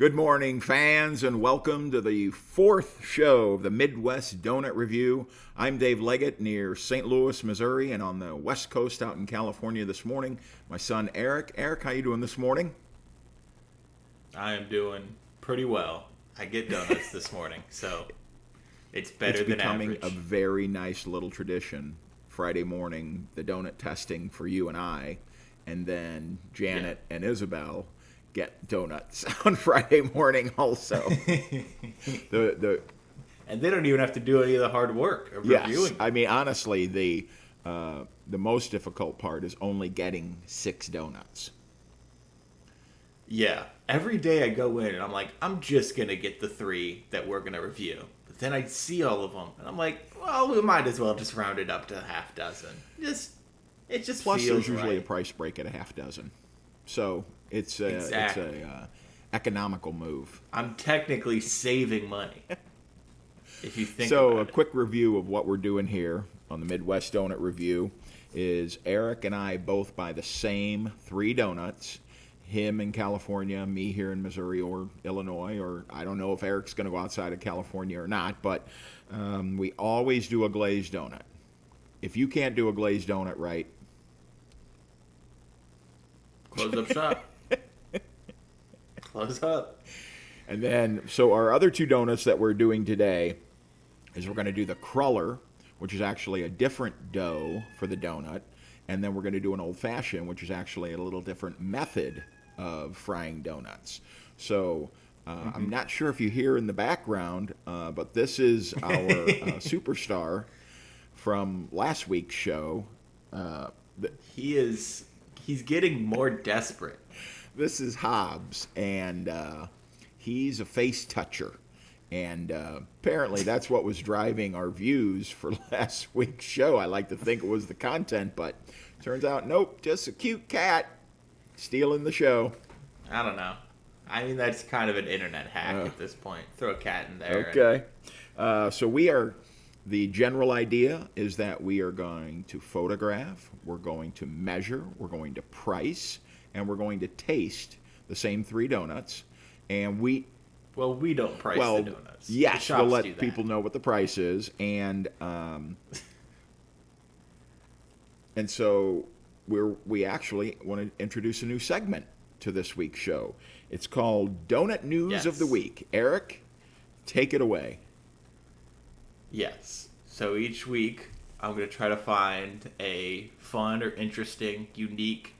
Good morning, fans, and welcome to the fourth show of the Midwest Donut Review. I'm Dave Leggett near St. Louis, Missouri, and on the West Coast out in California this morning, my son Eric. Eric, how you doing this morning? I am doing pretty well. I get donuts this morning, so it's better than average. It's becoming a very nice little tradition. Friday morning, the donut testing for you and I, and then Janet and Isabel get donuts on Friday morning also. And they don't even have to do any of the hard work of reviewing. I mean, honestly, the most difficult part is only getting 6 donuts. Yeah. Every day I go in and I'm like, I'm just going to get the 3 that we're going to review. But then I see all of them and I'm like, well, we might as well just round it up to a half dozen. It just Plus, feels there's usually right. a price break at a half dozen. So it's a economical move. I'm technically saving money. If you think so, about a quick review of what we're doing here on the Midwest Donut Review is Eric and I both buy the same 3 donuts. Him in California, me here in Missouri or Illinois, or I don't know if Eric's going to go outside of California or not, but we always do a glazed donut. If you can't do a glazed donut right, Close up shop. Close up. And then, so our other 2 donuts that we're doing today is we're going to do the cruller, which is actually a different dough for the donut, and then we're going to do an old-fashioned, which is actually a little different method of frying donuts. So I'm not sure if you hear in the background, but this is our superstar from last week's show. He's getting more desperate. This is Hobbs, and he's a face toucher. And apparently that's what was driving our views for last week's show. I like to think it was the content, but turns out, nope, just a cute cat stealing the show. I don't know. I mean, that's kind of an internet hack at this point. Throw a cat in there. Okay. So the general idea is that we are going to photograph, we're going to measure, we're going to price, and we're going to taste the same 3 donuts. And we don't price the donuts. Yes, we'll let people know what the price is. And so we actually want to introduce a new segment to this week's show. It's called Donut News of the Week. Eric, take it away. Yes. So each week, I'm going to try to find a fun or interesting, unique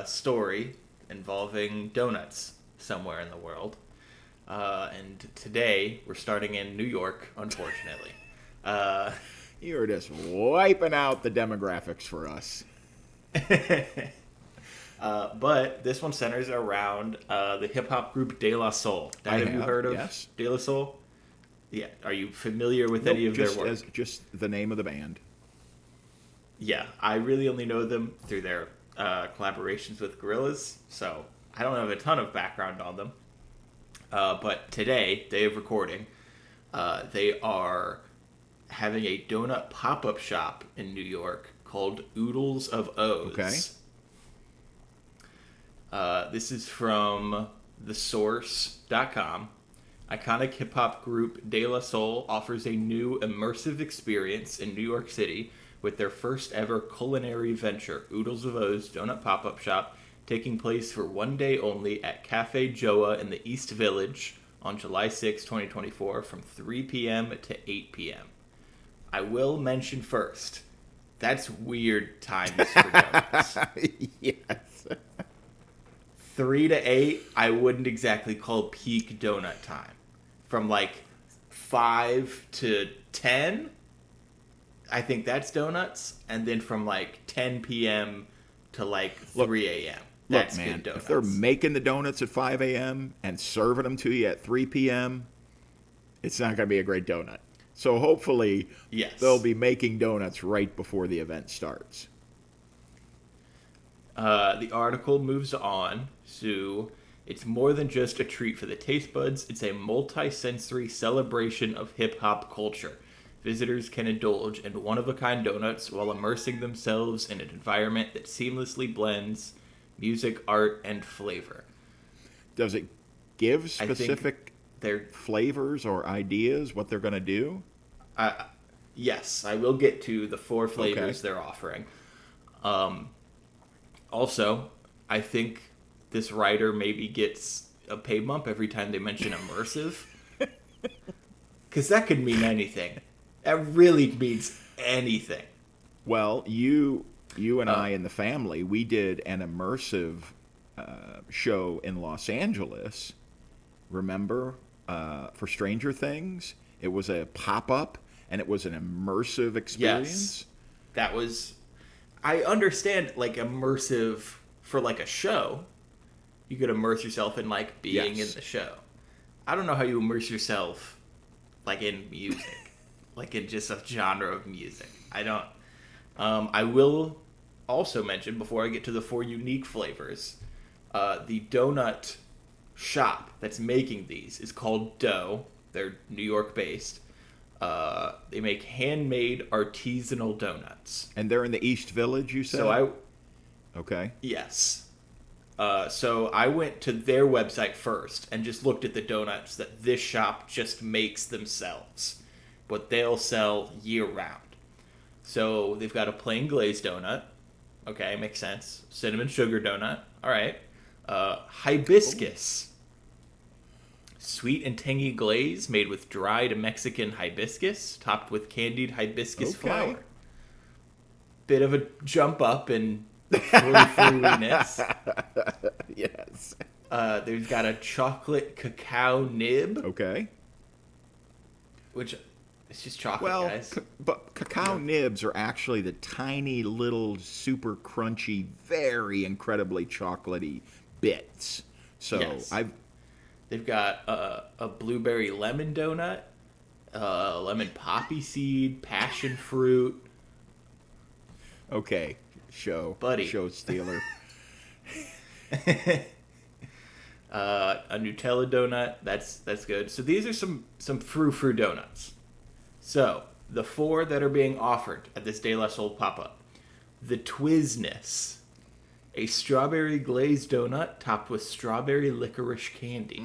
story involving donuts somewhere in the world. And today, we're starting in New York, unfortunately. You're just wiping out the demographics for us. But this one centers around the hip-hop group De La Soul. Have you heard of De La Soul? Yeah. Are you familiar with any of their work? Just the name of the band. Yeah. I really only know them through their collaborations with Gorillaz, so I don't have a ton of background on them. But today, day of recording, they are having a donut pop-up shop in New York called Oodles of O's. Okay. This is from thesource.com. Iconic hip-hop group De La Soul offers a new immersive experience in New York City with their first ever culinary venture, Oodles of O's Donut Pop-Up Shop, taking place for one day only at Cafe Joa in the East Village on July 6, 2024 from 3 p.m. to 8 p.m. I will mention first, that's weird times for donuts. Yes. 3 to 8, I wouldn't exactly call peak donut time. From like 5 to 10, I think that's donuts. And then from like 10 p.m. to like 3 a.m. That's Look, man, good donuts. if they're making the donuts at 5 a.m. and serving them to you at 3 p.m., it's not going to be a great donut. So hopefully they'll be making donuts right before the event starts. The article moves on to, it's more than just a treat for the taste buds, it's a multi-sensory celebration of hip-hop culture. Visitors can indulge in one-of-a-kind donuts while immersing themselves in an environment that seamlessly blends music, art, and flavor. Does it give I think specific they're flavors or ideas what they're going to do? yes, I will get to the 4 flavors Okay. they're offering. Also, I think this writer maybe gets a pay bump every time they mention immersive. Because that could mean anything. That really means anything. Well, you and Uh, I and the family, we did an immersive show in Los Angeles. Remember, for Stranger Things, it was a pop up and it was an immersive yes. experience. That was. I understand, like, immersive for, like, a show. You could immerse yourself in, like, being in Yes. the show. I don't know how you immerse yourself, like, in music. Like, in just a genre of music. I don't. I will also mention, before I get to the 4 unique flavors, the donut shop that's making these is called Dough. They're New York based. They make handmade artisanal donuts. And they're in the East Village, you said? Okay. Yes. So I went to their website first and just looked at the donuts that this shop just makes themselves, but they'll sell year round. So they've got a plain glazed donut. Okay, makes sense. Cinnamon sugar donut. All right. Hibiscus. Sweet and tangy glaze made with dried Mexican hibiscus, topped with candied hibiscus Okay. flour. Bit of a jump up in fruitiness. Yes. There's got a chocolate cacao nib, Okay. which it's just chocolate, Well, guys. but cacao nibs are actually the tiny little super crunchy, very incredibly chocolatey bits. So Yes. I've They've got a blueberry lemon donut, lemon poppy seed, passion fruit. okay, show Buddy. show stealer. A Nutella donut. That's good. So these are some frou-frou donuts. So the 4 that are being offered at this De La Soul pop-up: the Twizness, a strawberry glazed donut topped with strawberry licorice candy.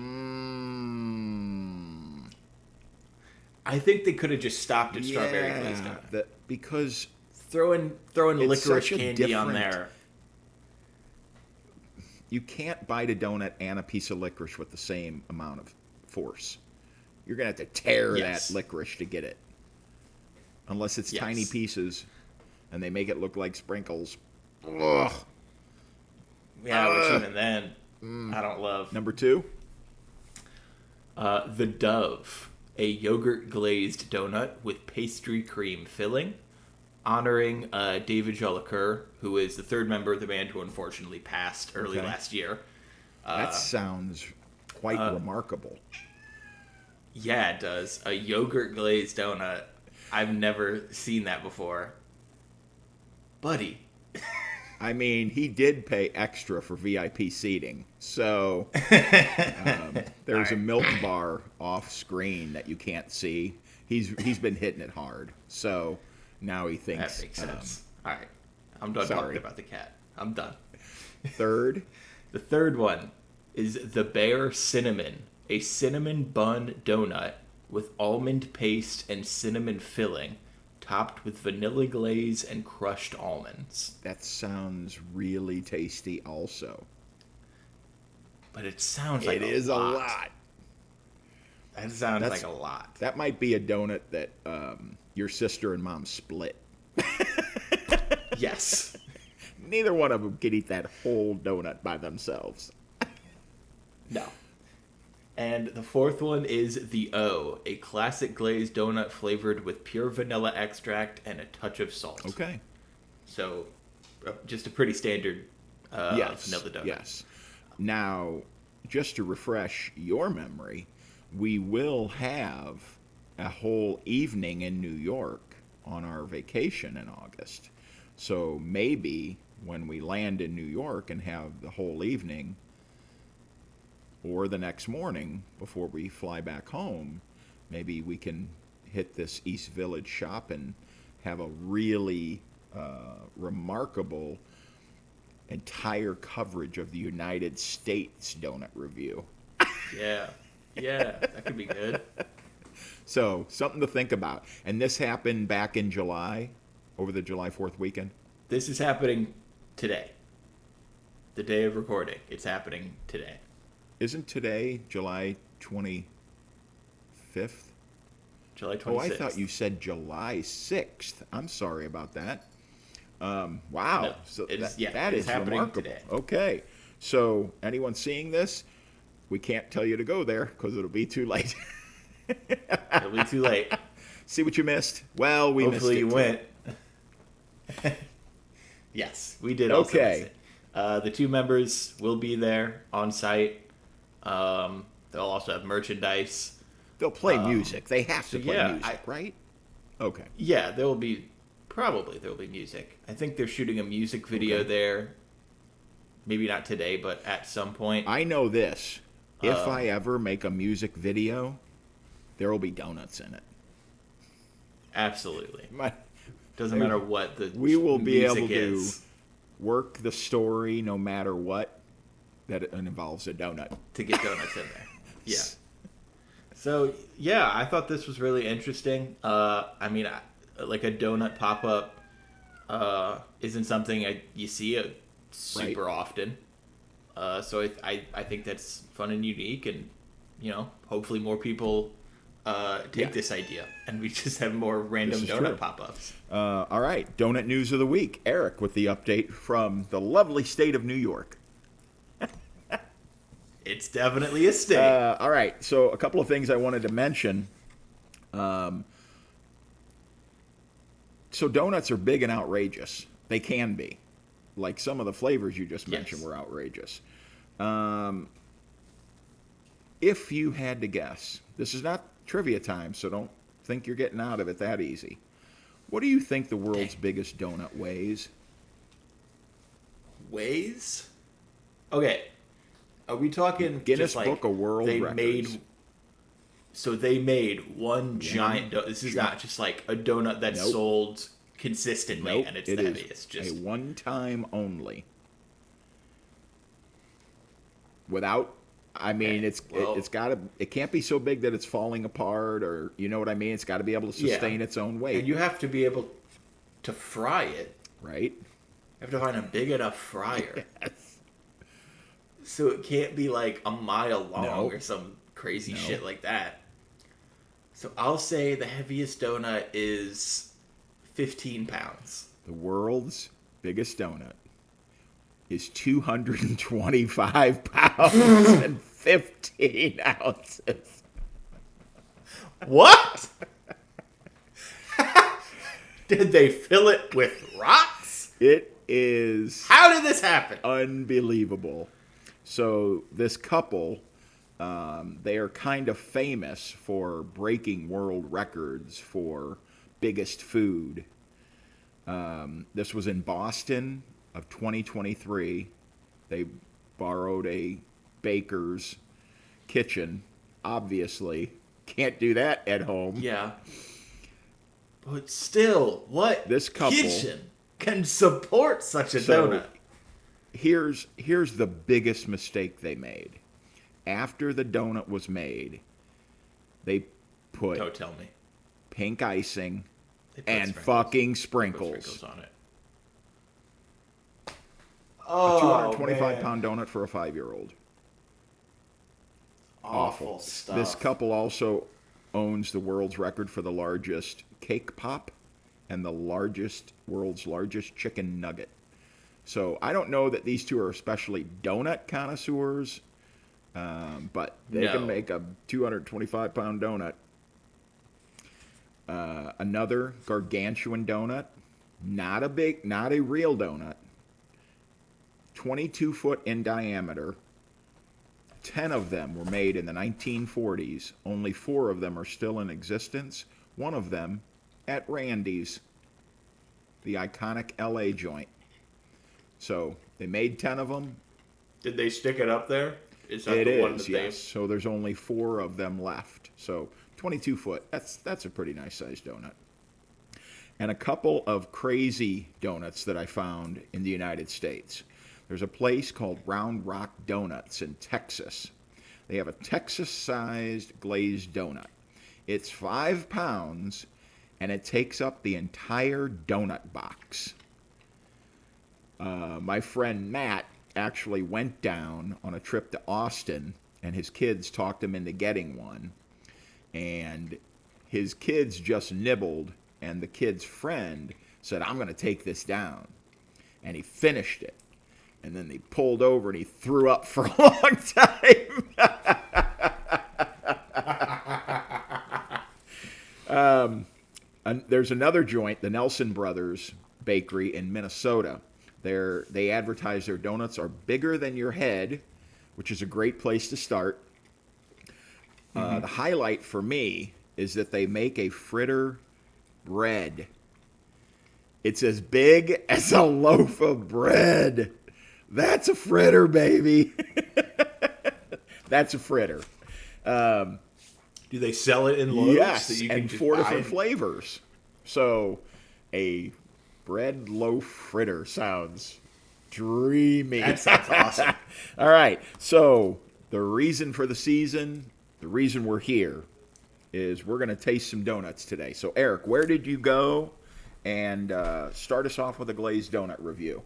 I think they could have just stopped at strawberry glazed donut. Because Throwing it's licorice such a candy on different- there. you can't bite a donut and a piece of licorice with the same amount of force. You're gonna have to tear Yes. that licorice to get it, unless it's Yes. tiny pieces, and they make it look like sprinkles. Ugh. Yeah, which even then, I don't love. Number 2. The Dove, a yogurt glazed donut with pastry cream filling, honoring David Jolicoeur, who is the 3rd member of the band who unfortunately passed early Okay. last year. That sounds quite remarkable. Yeah, it does. A yogurt glazed donut. I've never seen that before. Buddy. I mean, he did pay extra for VIP seating, so there's a milk bar off screen that you can't see. He's been hitting it hard, so now he thinks. That makes sense. All right. I'm done sorry. talking about the cat. I'm done. 3rd, The 3rd one is the Bear Cinnamon, a cinnamon bun donut with almond paste and cinnamon filling, topped with vanilla glaze and crushed almonds. that sounds really tasty. Also, But it sounds like it is a lot. That sounds That's- like a lot. That might be a donut that your sister and mom split. Yes. Neither one of them could eat that whole donut by themselves. No. And the 4th one is the O, a classic glazed donut flavored with pure vanilla extract and a touch of salt. Okay. So, just a pretty standard Yes. vanilla donut. Yes. Now, just to refresh your memory, we will have a whole evening in New York on our vacation in August. So maybe when we land in New York and have the whole evening, or the next morning before we fly back home, maybe we can hit this East Village shop and have a really remarkable entire coverage of the United States donut review. Yeah. Yeah, that could be good. So, something to think about. And this happened back in July, over the July 4th weekend. This is happening today. The day of recording. It's happening today. Isn't today July 25th? July 26th. Oh, I thought you said July 6th. I'm sorry about that. Wow. No, So it's, that it's is happening remarkable. today. Okay. So, anyone seeing this, we can't tell you to go there because it'll be too late. It'll be too late. See what you missed? Well, we Hopefully you missed it. went. Yes, we did also Okay. miss it. The two members will be there on site. They'll also have merchandise. They'll play music. They have to so play yeah, music, right? Okay. Yeah, there will be music. I think they're shooting a music video there. Maybe not today, but at some point. I know this. If I ever make a music video, there will be donuts in it. Absolutely. My, Doesn't matter what the we will be music able is. to work the story no matter what that it involves a donut. To get donuts in there. Yeah. So, yeah, I thought this was really interesting. I mean, like a donut pop-up isn't something you see super often. So I think that's fun and unique, and, hopefully more people take this idea, and we just have more random donut true. pop-ups. All right, donut news of the week. Eric with the update from the lovely state of New York. It's definitely a state. All right, so a couple of things I wanted to mention. So donuts are big and outrageous. They can be. Like some of the flavors you just mentioned were outrageous. If you had to guess, this is not trivia time, so don't think you're getting out of it that easy. What do you think the world's biggest donut weighs? Weighs? Okay. Are we talking Guinness just like Book of World Records. They made one giant donut. This is not just like a donut that's sold consistently and it's the heaviest. Just a one-time only. Without, I mean, it can't be so big that it's falling apart, or you know what I mean. It's got to be able to sustain its own weight. And you have to be able to fry it. Right. You have to find a big enough fryer. Yes. So it can't be like a mile long or some crazy shit like that. So I'll say the heaviest donut is 15 pounds. The world's biggest donut is 225 pounds and 15 ounces. What? Did they fill it with rocks? It is. How did this happen? Unbelievable. So this couple, they are kind of famous for breaking world records for biggest food. This was in Boston of 2023. They borrowed a baker's kitchen. Obviously, can't do that at home. Yeah. But still, what This couple kitchen can support such a donut? Here's the biggest mistake they made. After the donut was made, they put Don't tell me. pink icing They put and sprinkles. fucking sprinkles. Sprinkles on it. A 225-pound donut for a 5-year-old. Awful stuff. This couple also owns the world's record for the largest cake pop and the world's largest chicken nugget. So I don't know that these two are especially donut connoisseurs, but they can make a 225-pound donut. Another gargantuan donut, not a real donut, 22 foot in diameter. 10 of them were made in the 1940s. Only 4 of them are still in existence. One of them at Randy's, the iconic LA joint. So they made 10 of them. Did they stick it up there? Is that It the one is, that yes. So there's only 4 of them left. So 22 foot. That's a pretty nice sized donut. And a couple of crazy donuts that I found in the United States. There's a place called Round Rock Donuts in Texas. They have a Texas-sized glazed donut. It's 5 pounds, and it takes up the entire donut box. My friend Matt actually went down on a trip to Austin, and his kids talked him into getting one. And his kids just nibbled, and the kid's friend said, "I'm going to take this down." And he finished it. And then they pulled over, and he threw up for a long time. And there's another joint, the Nelson Brothers Bakery in Minnesota. They advertise their donuts are bigger than your head, which is a great place to start. The highlight for me is that they make a fritter bread. It's as big as a loaf of bread. That's a fritter, baby. That's a fritter. Do they sell it in loaves? Yes, that you and can 4 buy? different flavors. So a bread loaf fritter sounds dreamy. That sounds awesome. All right, so the reason for the season, the reason we're here, is we're going to taste some donuts today. So Eric, where did you go? And start us off with a glazed donut review.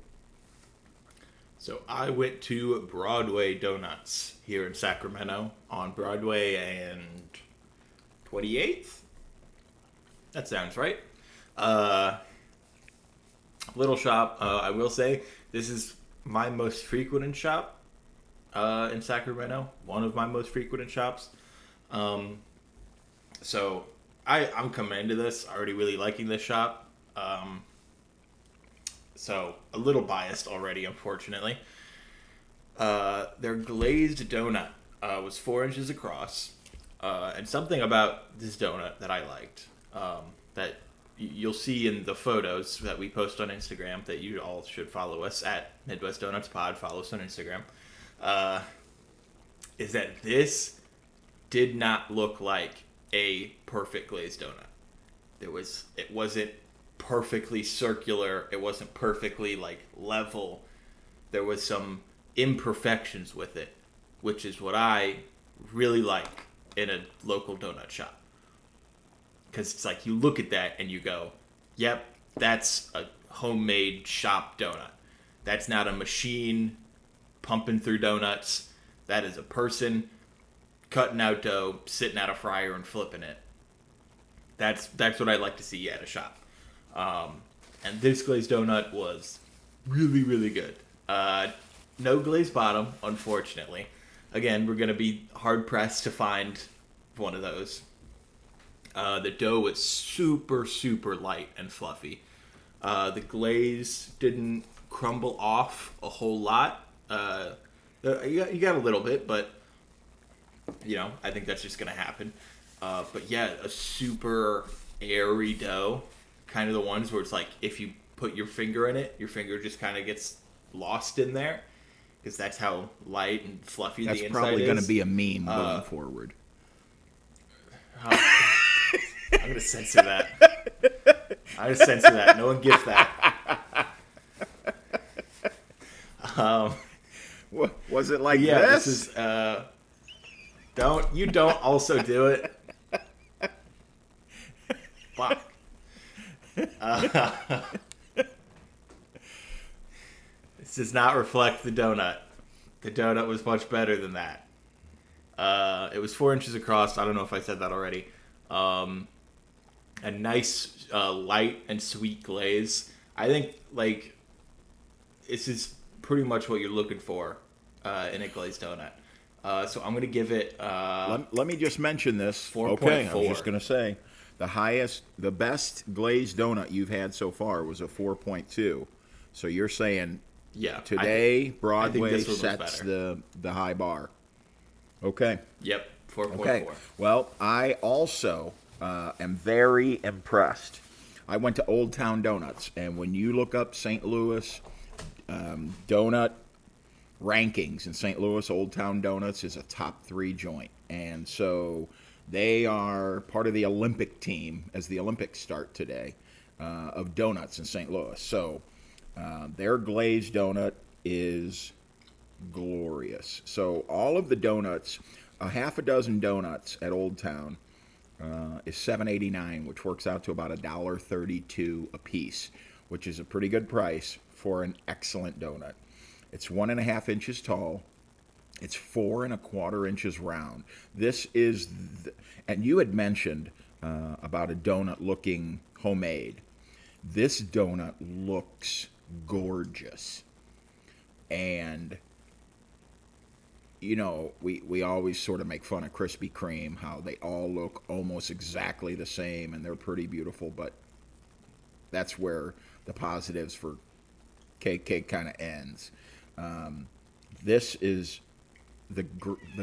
So I went to Broadway Donuts here in Sacramento on Broadway and 28th. That sounds right. Little shop. I will say this is my most frequented shop in Sacramento. One of my most frequented shops. So I'm coming into this already really liking this shop. So a little biased already, unfortunately. Their glazed donut was 4 inches across. And something about this donut that I liked, that you'll see in the photos that we post on Instagram, that you all should follow us at Midwest Donuts Pod, follow us on Instagram, is that this did not look like a perfect glazed donut. It wasn't perfectly circular. It wasn't perfectly like level. There was some imperfections with it, which is what I really like in a local donut shop. Because it's like you look at that and you go, yep, that's a homemade shop donut. That's not a machine pumping through donuts. That is a person cutting out dough, sitting at a fryer and flipping it. That's what I like to see at a shop. And this glazed donut was really, really good. No glazed bottom, unfortunately. Again, we're going to be hard-pressed to find one of those. The dough was super, super light and fluffy. The glaze didn't crumble off a whole lot. You got a little bit, but, I think that's just going to happen. But yeah, a super airy dough. Kind of the ones where it's like, if you put your finger in it, your finger just kind of gets lost in there. Because that's how light and fluffy the inside is. That's probably going to be a meme going forward. I'm going to censor that. I'm going to censor that. No one gets that. Was it like this is... Don't also do it. Fuck. This does not reflect the donut. The donut was much better than that. It was 4 inches across. I don't know if I said that already. A nice light and sweet glaze. I think this is pretty much what you're looking for in a glazed donut. So I'm going to give it... let me just mention this. 4.4. Okay, I was just going to say, the best glazed donut you've had so far was a 4.2. So you're saying today Broadway sets the high bar. Okay. Yep, 4.4. Okay. Well, I also am very impressed. I went to Old Town Donuts, and when you look up St. Louis donut rankings in St. Louis, Old Town Donuts is a top 3 joint. And so they are part of the Olympic team as the Olympics start today of donuts in St. Louis. So their glazed donut is glorious. So all of the donuts a half a dozen donuts at Old Town is $7.89, which works out to about $1.32 a piece, which is a pretty good price for an excellent donut. It's 1.5 inches tall. It's 4.25 inches round. This is, and you had mentioned about a donut looking homemade. This donut looks gorgeous. And, you know, we always sort of make fun of Krispy Kreme, how they all look almost exactly the same and they're pretty beautiful, but that's where the positives for cake kind of ends. This is the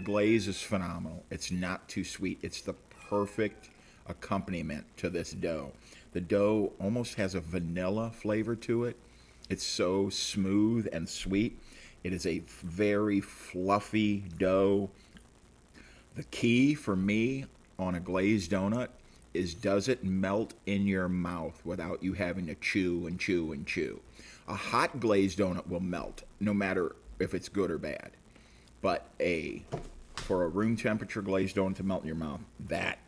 glaze is phenomenal. It's not too sweet. It's the perfect accompaniment to this dough. The dough almost has a vanilla flavor to it. It's so smooth and sweet. It is a very fluffy dough. The key for me on a glazed donut is, does it melt in your mouth without you having to chew and chew and chew? A hot glazed donut will melt, no matter if it's good or bad. But for a room temperature glazed donut to melt in your mouth, that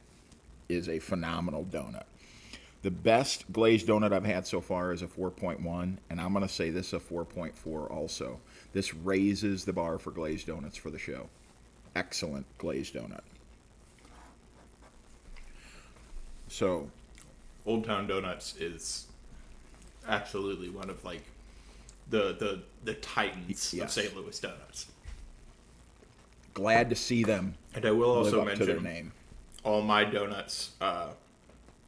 is a phenomenal donut. The best glazed donut I've had so far is a 4.1, and I'm going to say this is a 4.4 also. This raises the bar for glazed donuts for the show. Excellent glazed donut. So, Old Town Donuts is absolutely one of like the titans of yes. St. Louis donuts. Glad to see them And I will live also up to their mention name. all my donuts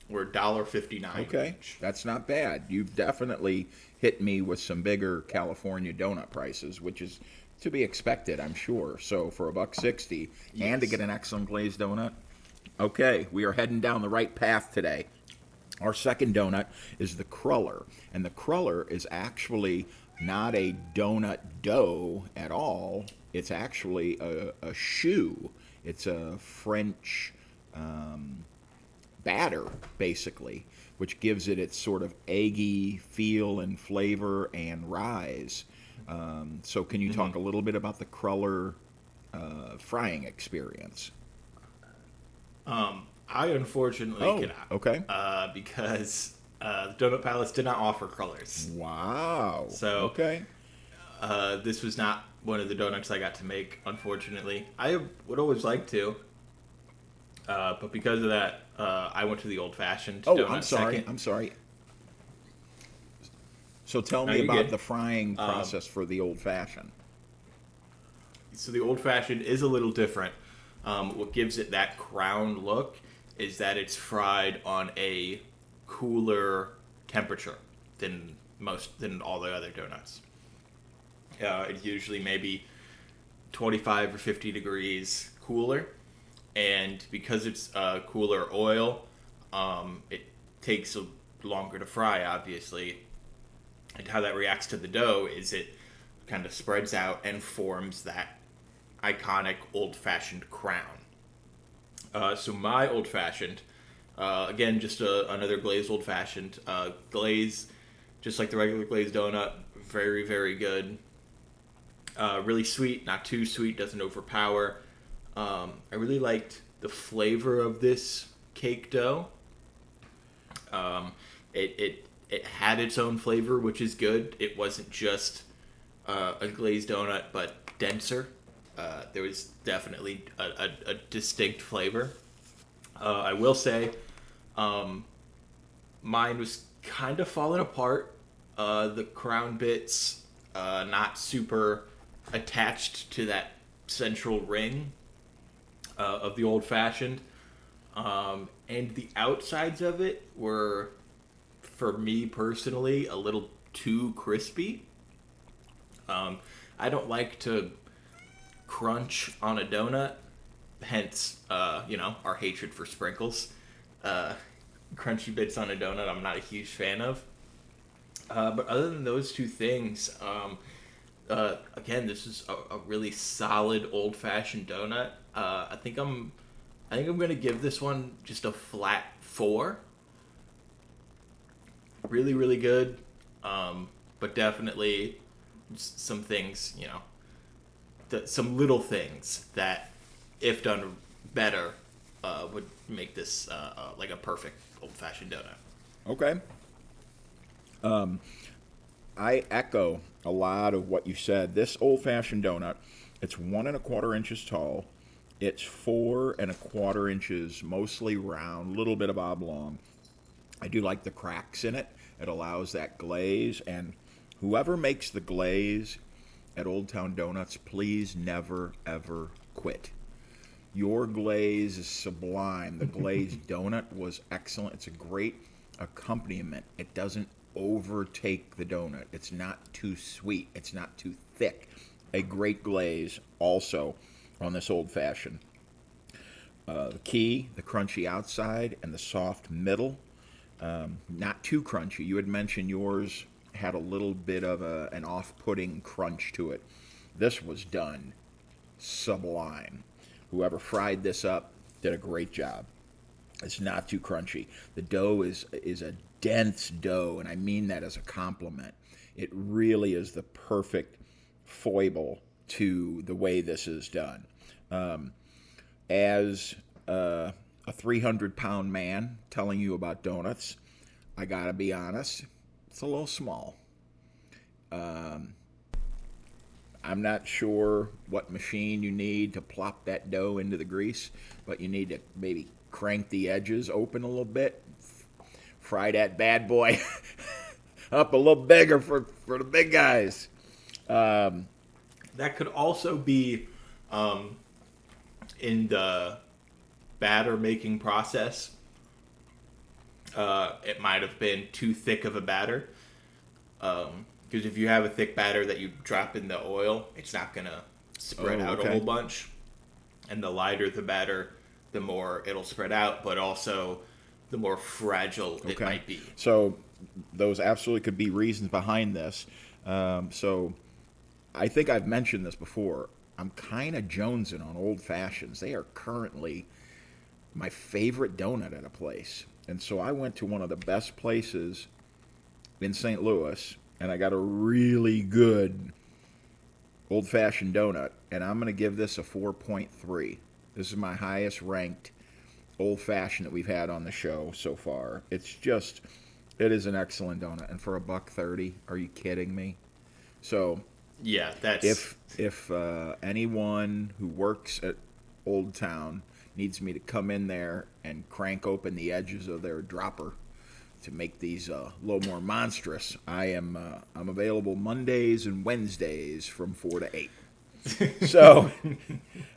were $1.59 Okay, each. that's not bad. You've definitely hit me with some bigger California donut prices, which is to be expected, I'm sure. So for $1.60 and to Yes. get an excellent glazed donut, okay, we are heading down the right path today. Our second donut is the cruller, and the cruller is actually not a donut dough at all. It's actually a choux. It's a French batter, basically, which gives it its sort of eggy feel and flavor and rise. So can you talk a little bit about the cruller frying experience? I unfortunately cannot. Okay. Because Donut Palace did not offer crullers. Wow. So, okay. This was not one of the donuts I got to make, unfortunately. I would always like to. But because of that, I went to the old-fashioned Oh, donut I'm sorry. second. I'm sorry. So tell No, me you're about good. the frying process for the old fashioned. So the old-fashioned is a little different. What gives it that crown look is that it's fried on a cooler temperature than all the other donuts. It's usually maybe 25 or 50 degrees cooler, and because it's cooler oil, it takes longer to fry, obviously. And how that reacts to the dough is it kind of spreads out and forms that iconic old-fashioned crown. So my old-fashioned, again, just another glazed old-fashioned. Glaze, just like the regular glazed donut, very, very good. Really sweet, not too sweet, doesn't overpower. I really liked the flavor of this cake dough. It had its own flavor, which is good. It wasn't just a glazed donut, but denser. There was definitely a distinct flavor. I will say, mine was kind of falling apart. The crown bits not super attached to that central ring of the old fashioned, and the outsides of it were, for me personally, a little too crispy. I don't like to crunch on a donut, hence our hatred for sprinkles. Crunchy bits on a donut I'm not a huge fan of. But other than those two things, again, this is a really solid old-fashioned donut. I think I'm gonna give this one just a flat 4. Really, really good, but definitely some things, some little things that if done better, would make this like a perfect old-fashioned donut. Okay. I echo a lot of what you said. This old-fashioned donut, it's 1 1/4 inches tall. It's 4 1/4 inches, mostly round, a little bit of oblong. I do like the cracks in it. It allows that glaze. And whoever makes the glaze at Old Town Donuts, please never, ever quit. Your glaze is sublime. The glazed donut was excellent. It's a great accompaniment. It doesn't overtake the donut. It's not too sweet. It's not too thick. A great glaze also on this old fashioned. The key, the crunchy outside and the soft middle. Not too crunchy. You had mentioned yours had a little bit of an off-putting crunch to it. This was done sublime. Whoever fried this up did a great job. It's not too crunchy. The dough is a dense dough, and I mean that as a compliment. It really is the perfect foible to the way this is done. As a 300-pound man telling you about donuts, I gotta be honest, it's a little small. I'm not sure what machine you need to plop that dough into the grease, but you need to maybe crank the edges open a little bit, fry that bad boy up a little bigger for the big guys. That could also be in the batter making process. It might have been too thick of a batter. Because if you have a thick batter that you drop in the oil, it's not going to spread out a whole bunch. And the lighter the batter, the more it'll spread out, but also the more fragile it might be. So those absolutely could be reasons behind this. So I think I've mentioned this before. I'm kind of jonesing on old fashions. They are currently my favorite donut at a place. And so I went to one of the best places in St. Louis, and I got a really good old-fashioned donut, and I'm going to give this a 4.3. This is my highest ranked old-fashioned that we've had on the show so far. It is an excellent donut, and for $1.30, are you kidding me? So, yeah, that's if anyone who works at Old Town needs me to come in there and crank open the edges of their dropper to make these a little more monstrous, I'm available Mondays and Wednesdays from 4 to 8. So,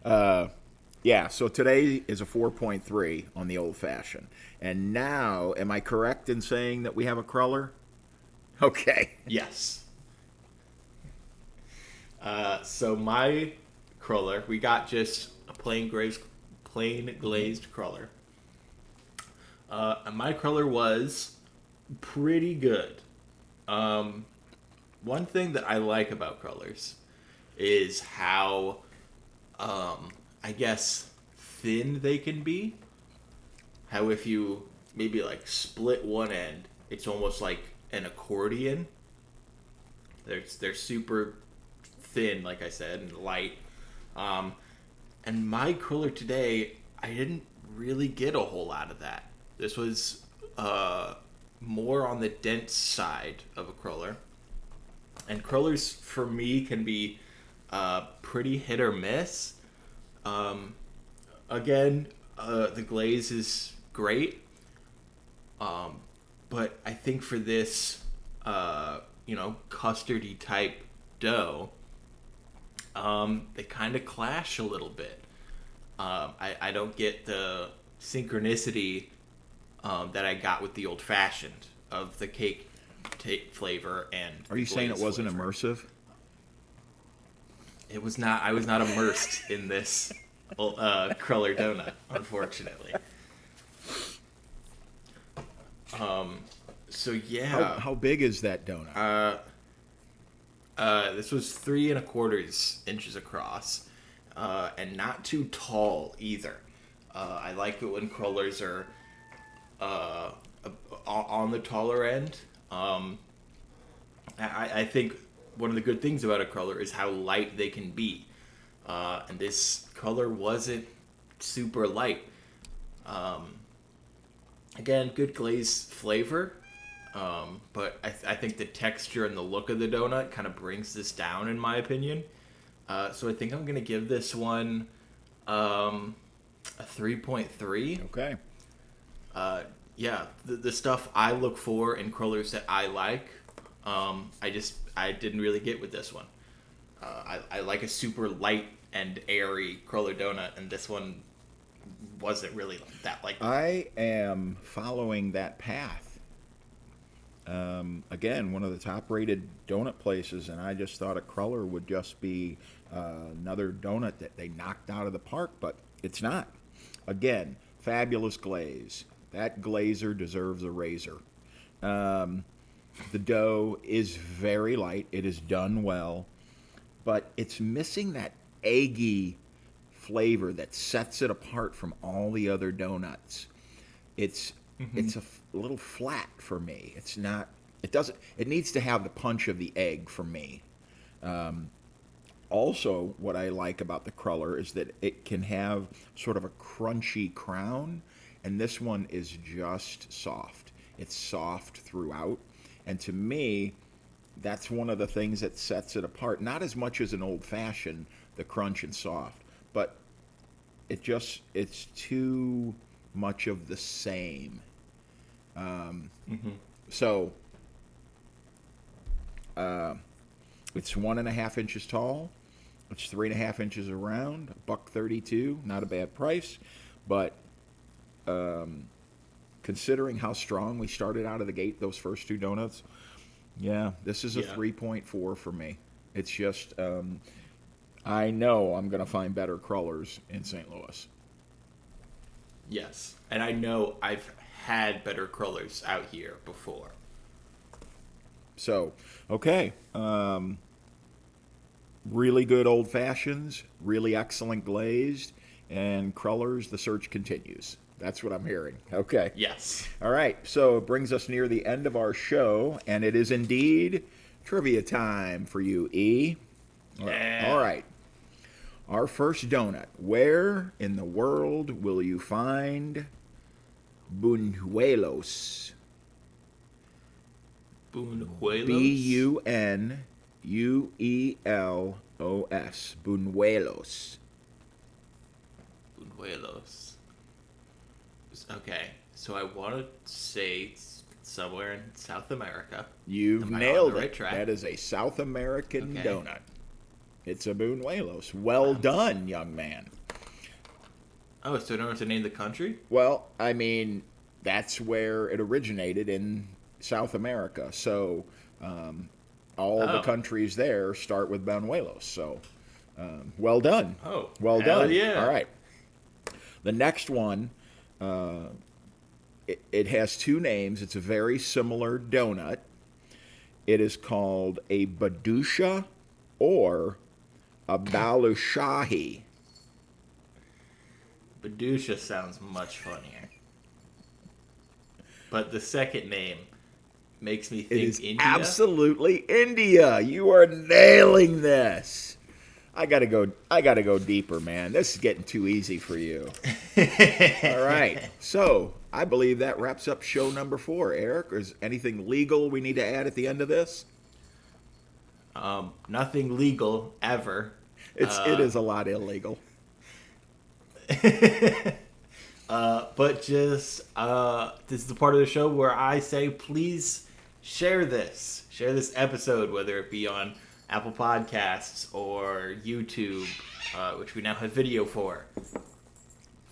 so today is a 4.3 on the old fashioned. And now, am I correct in saying that we have a cruller? Okay. Yes. So my cruller, we got just a plain glazed cruller. And my cruller was pretty good. One thing that I like about crullers is how, I guess, thin they can be. How if you maybe like split one end, it's almost like an accordion. They're super thin, like I said, and light. And my cruller today, I didn't really get a whole lot of that. This was more on the dense side of a cruller. And crullers, for me, can be pretty hit or miss. Again, the glaze is great. But I think for this, custardy type dough, they kind of clash a little bit. I don't get the synchronicity that I got with the old fashioned of the cake flavor and. Are you saying it wasn't flavor. immersive? It was not. I was not immersed in this cruller donut, unfortunately. So yeah. How big is that donut? This was 3 1/4 inches across, and not too tall either. I like it when crullers are on the taller end. I think one of the good things about a cruller is how light they can be. and this color wasn't super light. Again, good glaze flavor, but I think the texture and the look of the donut kind of brings this down, in my opinion. So I think I'm going to give this one a 3.3. Okay. Yeah, the stuff I look for in crullers that I like, I didn't really get with this one. I like a super light and airy cruller donut, and this one wasn't really that light. I am following that path. Again, one of the top-rated donut places, and I just thought a cruller would just be another donut that they knocked out of the park, but it's not. Again, fabulous glaze. That glazer deserves a razor. The dough is very light. It is done well, but it's missing that eggy flavor that sets it apart from all the other donuts. It's it's a little flat for me. It's not. It doesn't. It needs to have the punch of the egg for me. Also, what I like about the cruller is that it can have sort of a crunchy crown, and this one is just soft. It's soft throughout, and to me, that's one of the things that sets it apart. Not as much as an old fashioned, the crunch and soft, but it's too much of the same. So it's 1.5 inches tall. It's 3.5 inches around. $1.32. Not a bad price, but considering how strong we started out of the gate, those first two donuts, yeah, this is a 3.4 for me. It's just I know I'm going to find better crullers in St. Louis. Yes, and I know I've had better crullers out here before. So, okay. Really good old fashions, really excellent glazed, and crullers, the search continues. That's what I'm hearing. Okay. Yes. All right. So it brings us near the end of our show, and it is indeed trivia time for you, E. Yeah. All right. Our first donut. Where in the world will you find buñuelos? Buñuelos? Buñuelos. Buñuelos. Buñuelos. Okay, so I want to say it's somewhere in South America. You've Am I on nailed the right it. track? That is a South American Okay. donut. It's a buñuelos. Well done, young man. Oh, so I don't have to name the country? Well, I mean, that's where it originated in South America. So all the countries there start with buñuelos. So well done. Oh, well hell done. yeah. All right. The next one, it has two names. It's a very similar donut. It is called a badusha or a balushahi. Badusha sounds much funnier. But the second name makes me It think is India. absolutely India. You are nailing this. I gotta go deeper, man. This is getting too easy for you. All right. So I believe that wraps up show number 4. Eric, is anything legal we need to add at the end of this? Nothing legal ever. It is a lot illegal. But just this is the part of the show where I say please share this episode, whether it be on Apple Podcasts or YouTube, which we now have video for.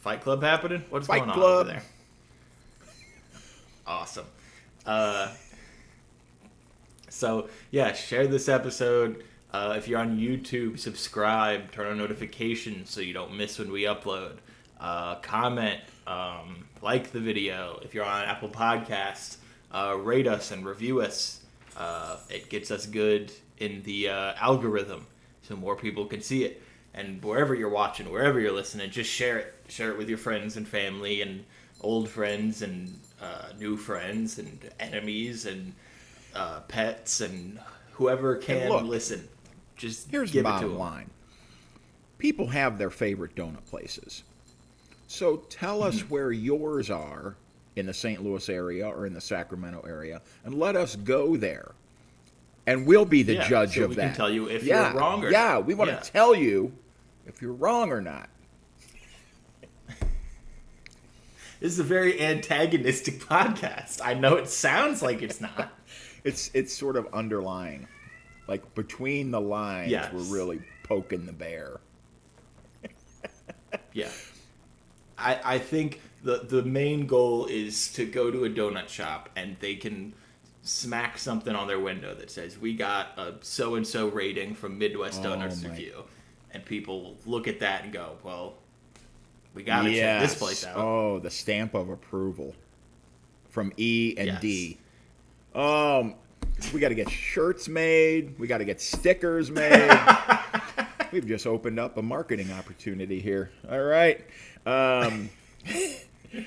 Fight Club happening? What's Fight going on Club. over there? Awesome. So yeah, share this episode. If you're on YouTube, subscribe, turn on notifications so you don't miss when we upload. Comment, like the video. If you're on Apple Podcasts, rate us and review us. It gets us good in the algorithm so more people can see it. And wherever you're watching, wherever you're listening, just share it. Share it with your friends and family and old friends and new friends and enemies and pets and whoever can look, listen. Just Here's give the it to bottom them. line. people have their favorite donut places. So tell us where yours are in the St. Louis area or in the Sacramento area, and let us go there. And we'll be the judge so of we that. can tell you if you're wrong or not. We want to tell you if you're wrong or not. This is a very antagonistic podcast. I know it sounds like it's not. It's sort of underlying. Like between the lines, Yes. we're really poking the bear. Yeah. I think the main goal is to go to a donut shop and they can smack something on their window that says, we got a so-and-so rating from Midwest Donuts Review. And people will look at that and go, well, we got to check this place out. Oh, the stamp of approval from E and Yes. D. We got to get shirts made. We got to get stickers made. We've just opened up a marketing opportunity here. All right.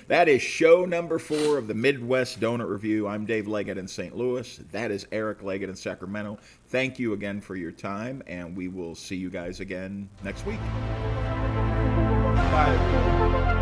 That is show number 4 of the Midwest Donut Review. I'm Dave Leggett in St. Louis. That is Eric Leggett in Sacramento. Thank you again for your time, and we will see you guys again next week. Bye.